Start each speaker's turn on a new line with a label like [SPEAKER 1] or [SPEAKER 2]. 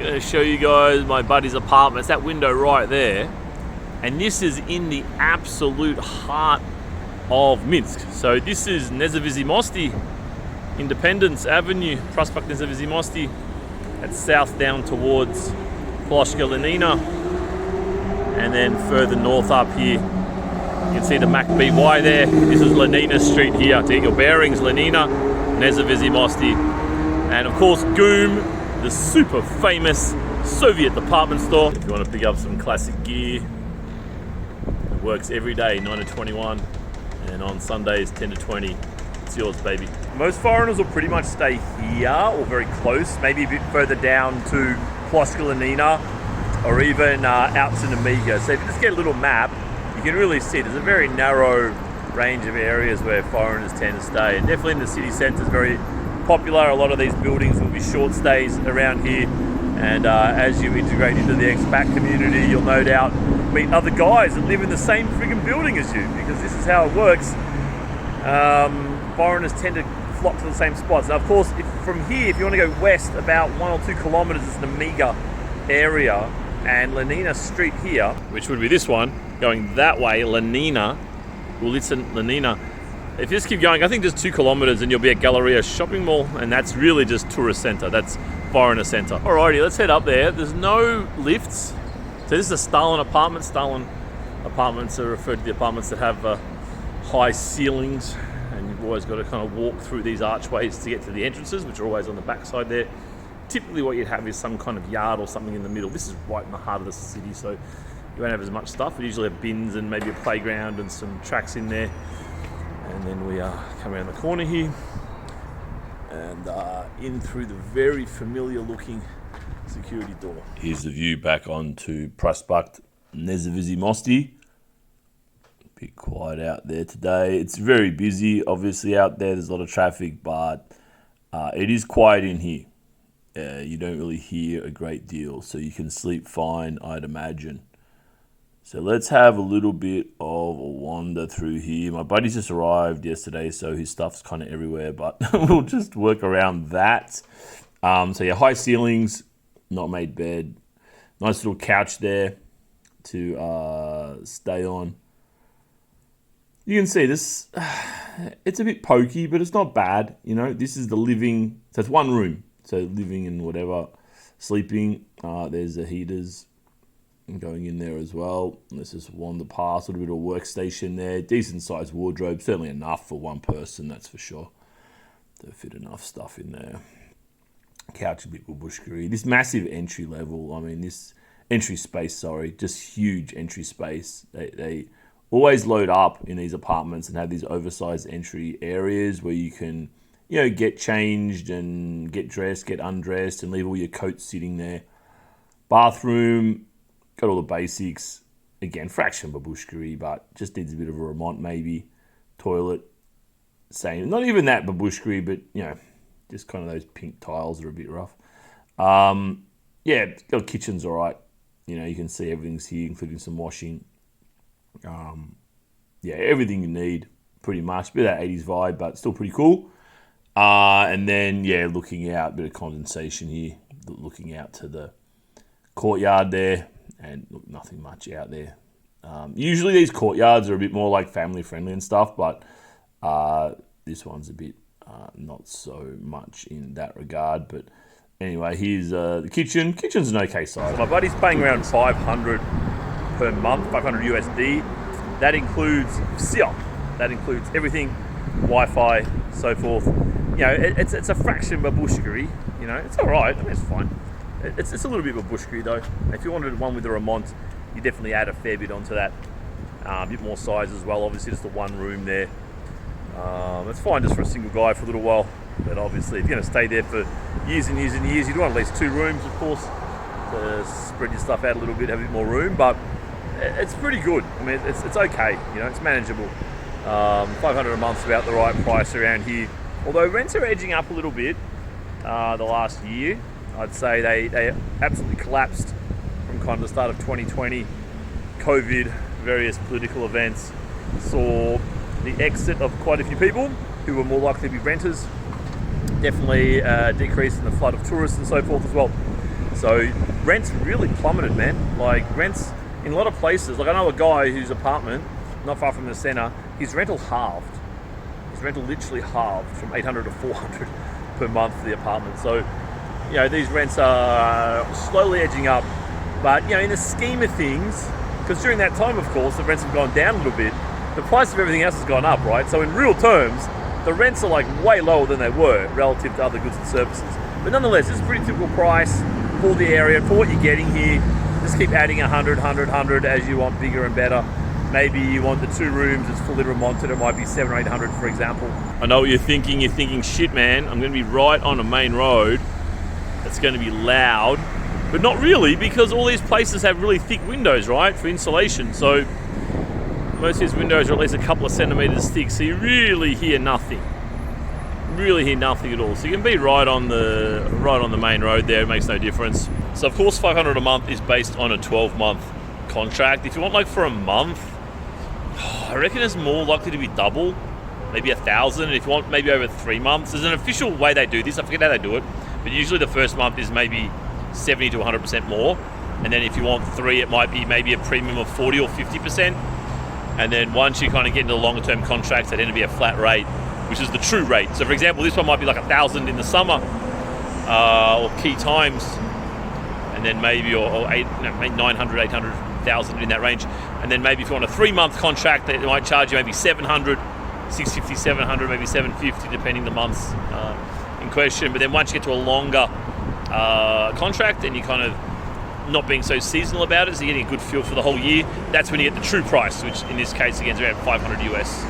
[SPEAKER 1] going to show you guys my buddy's apartment. It's that window right there. And this is in the absolute heart of Minsk. So this is Nezavizi Mosty, Independence Avenue, Prospect Nezavizi Mosty. That's south down towards Ploshka Lenina. And then further north up here, you can see the Mac BY there. This is Lenin Street here. To get your bearings, Lenina, Nezavizi Mosty. And of course, Goom, the super famous Soviet department store. If you want to pick up some classic gear, it works every day, 9 to 21. And on Sundays, 10 to 20. It's yours, baby. Most foreigners will pretty much stay here or very close, maybe a bit further down to Ploshka Lenina or even out to Namiga. So if you just get a little map, you can really see there's a very narrow range of areas where foreigners tend to stay. And definitely in the city centre is very popular. A lot of these buildings will be short stays around here. And as you integrate into the expat community, you'll no doubt meet other guys that live in the same friggin' building as you, because this is how it works. Foreigners tend to flock to the same spots. Now, of course, from here, if you want to go west about 1 or 2 kilometers, it's the Namiga area, and Lenina Street here, which would be this one, going that way, Lenina, Lenina. If you just keep going, I think just 2 kilometers and you'll be at Galleria Shopping Mall, and that's really just tourist center. That's foreigner center. Alrighty, let's head up there. There's no lifts. So this is a Stalin apartment. Stalin apartments are referred to the apartments that have high ceilings, and you've always got to kind of walk through these archways to get to the entrances, which are always on the back side there. Typically what you'd have is some kind of yard or something in the middle. This is right in the heart of the city, so you won't have as much stuff. We usually have bins and maybe a playground and some tracks in there. And then we come around the corner here and in through the very familiar looking security door. Here's the view back onto Prospect Nezavizi Mosty. Bit quiet out there today. It's very busy, obviously, out there. There's a lot of traffic, but it is quiet in here. You don't really hear a great deal, so you can sleep fine, I'd imagine. So let's have a little bit of a wander through here. My buddy's just arrived yesterday, so his stuff's kind of everywhere, but we'll just work around that. So yeah, high ceilings, not made bed. Nice little couch there to stay on. You can see this, it's a bit pokey, but it's not bad. You know, this is the living, so it's one room. So living and whatever, sleeping. There's the heaters going in there as well. Let's just wander past, a little bit of a workstation there. Decent sized wardrobe, certainly enough for one person, that's for sure. To fit enough stuff in there. Couch a bit babushka-y. This massive entry level, I mean this entry space, sorry, just huge entry space. They always load up in these apartments and have these oversized entry areas where you can, you know, get changed and get dressed, get undressed, and leave all your coats sitting there. Bathroom, got all the basics. Again, fraction babushka-y, but just needs a bit of a remont maybe. Toilet, same. Not even that babushka-y, but, you know, just kind of those pink tiles are a bit rough. Yeah, the kitchen's all right. You know, you can see everything's here, including some washing. Yeah, everything you need, pretty much. Bit of that 80s vibe, but still pretty cool. And then, yeah, looking out, a bit of condensation here, looking out to the courtyard there, and look, nothing much out there. Usually these courtyards are a bit more like family friendly and stuff, but this one's a bit not so much in that regard. But anyway, here's the kitchen. Kitchen's an okay size. My buddy's paying around 500 per month, 500 USD. That includes SIOP. That includes everything, Wi-Fi, so forth. You know, it's a fraction babushka-y. You know, it's all right. I mean, it's fine. It's a little bit babushka-y though. If you wanted one with a remont, you definitely add a fair bit onto that. A bit more size as well. Obviously, just the one room there. It's fine just for a single guy for a little while. But obviously, if you're going to stay there for years and years and years, you'd want at least 2 rooms, of course, to spread your stuff out a little bit, have a bit more room. But it's pretty good. I mean, it's okay. You know, it's manageable. 500 a month's about the right price around here. Although rents are edging up a little bit the last year. I'd say they absolutely collapsed from kind of the start of 2020. COVID, various political events saw the exit of quite a few people who were more likely to be renters. Definitely a decrease in the flood of tourists and so forth as well. So rents really plummeted, man. Like rents in a lot of places. Like I know a guy whose apartment, not far from the centre, his rental halved. His rental literally halved from 800 to 400 per month for the apartment. So, you know, these rents are slowly edging up. But, you know, in the scheme of things, because during that time, of course, the rents have gone down a little bit, the price of everything else has gone up, right? So in real terms, the rents are like way lower than they were relative to other goods and services. But nonetheless, this is a pretty typical price for the area, for what you're getting here. Just keep adding 100, 100, 100 as you want bigger and better. Maybe you want the 2 rooms, it's fully remonted, it might be 700 or 800, for example. I know what you're thinking. You're thinking, shit, man, I'm going to be right on a main road. It's going to be loud. But not really, because all these places have really thick windows, right, for insulation. So most of these windows are at least a couple of centimeters thick, so you really hear nothing. Really hear nothing at all. So you can be right on the main road there. It makes no difference. So of course, $500 a month is based on a 12-month contract. If you want like for a month, I reckon it's more likely to be double, maybe 1,000. If you want maybe over 3 months, there's an official way they do this. I forget how they do it, but usually the first month is maybe 70 to 100% more. And then if you want 3, it might be maybe a premium of 40 or 50%. And then once you kind of get into the longer term contracts, they tend to be a flat rate, which is the true rate. So for example, this one might be like 1,000 in the summer or key times, and then maybe maybe 900, 800, 1,000 in that range. And then maybe if you want a 3-month contract, they might charge you maybe 700, 650, 700, maybe 750, depending the months in question. But then once you get to a longer contract, and you kind of not being so seasonal about it, so you're getting a good feel for the whole year, that's when you get the true price, which in this case again is around 500 US.